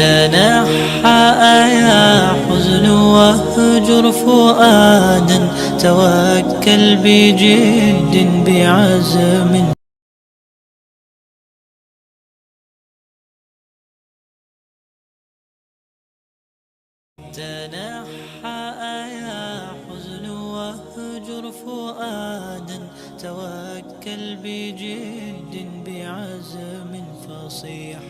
تنحى يا حزن واهجر فؤادا، توكل بجد بعزم. تنحى يا حزن واهجر فؤادا، توكل بجد بعزم فصيح.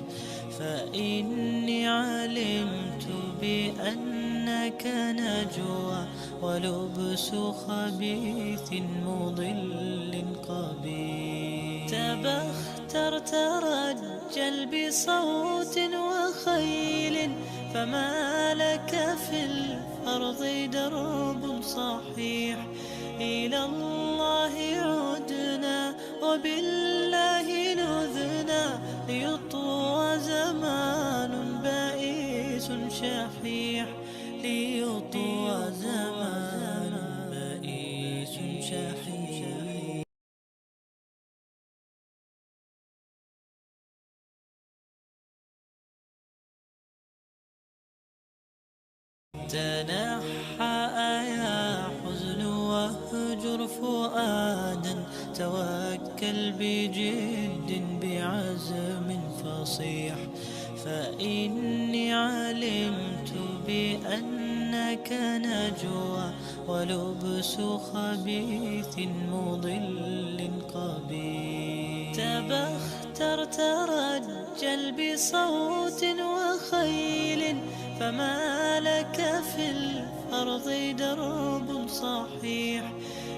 فإني علمت بأنك نجوى، ولبس خبيث مضل قبيح. تبختر ترجل بصوت وخيل، فما لك في الأرض درب صحيح. إلى الله عدنا وبالله نذنا، ليطوى زمان بائس شحيح. ليطوى زمان بائس شحيح. تنحى يا حزن واهجر فؤادا، توكل بجد بعزم فصيح. فإني علمت بأنك نجوى، ولبس خبيث مضل قبيح. تبختر ترجل بصوت وخيل، فما لك في الأرض درب صحيح.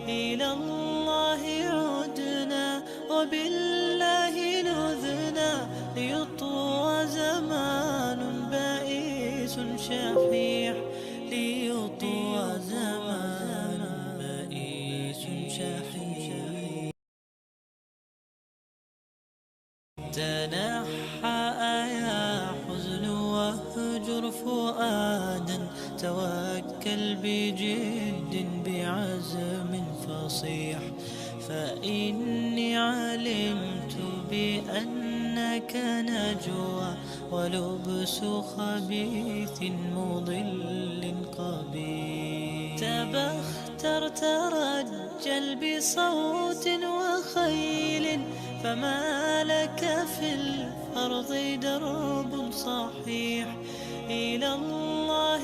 إلى الله عدنا وبالله نذنا، ليطوى زمان بائس شحيح. ليطوى زمان بائس شحيح. تنحى يا حزن واهجر فؤادا، توكل بجد بعزم فصيح. فإني علمت بأنك نجوى، ولبس خبيث مضل قبيح. تبختر ترجل بصوت وخيل، فما لك في الأرض درب صحيح. إلى الله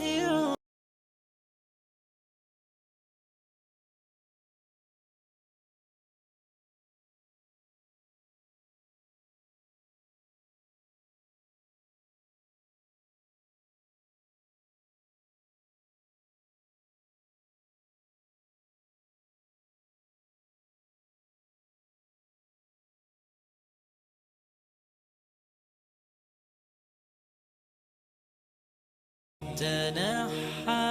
تنحى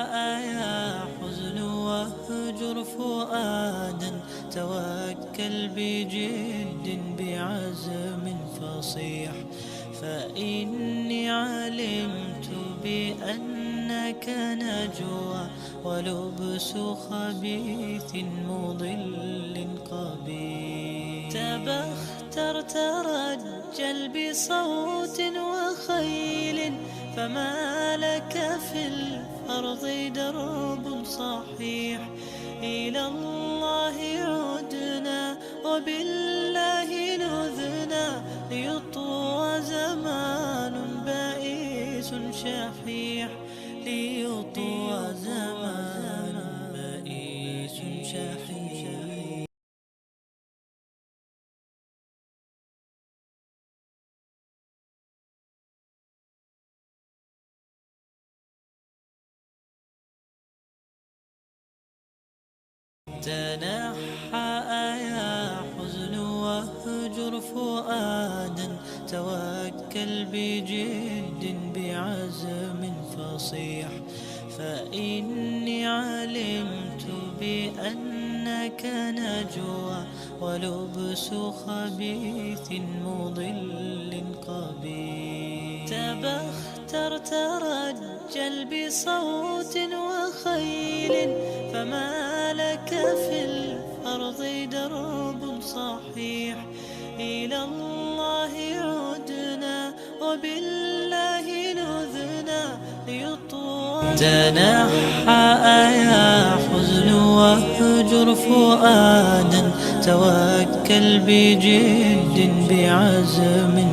يا حزن واهجر فؤادا، توكل بجد بعزم فصيح. فإني علمت بأنك نجوى، ولبس خبيث مضل قبيح. تبختر ترجل بصوت وخيل، فما لك في الأرض درب صحيح. إلى الله عدنا وبالله نذنا، ليطوى زمان بائس شحيح. ليطوى زمان بائس شحيح. تنحى يا حزن واهجر فؤادا، توكل بجد بعزم فصيح. فإني علمت بأنك نجوى، ولبس خبيث مضل قبيح. تبختر ترجل بصوت وخيل، فما لك في الأرض درب صحيح. إلى الله عدنا وبالله نذنا، تنحى يا حزن واهجر فؤادا، توكل بجد بعزم.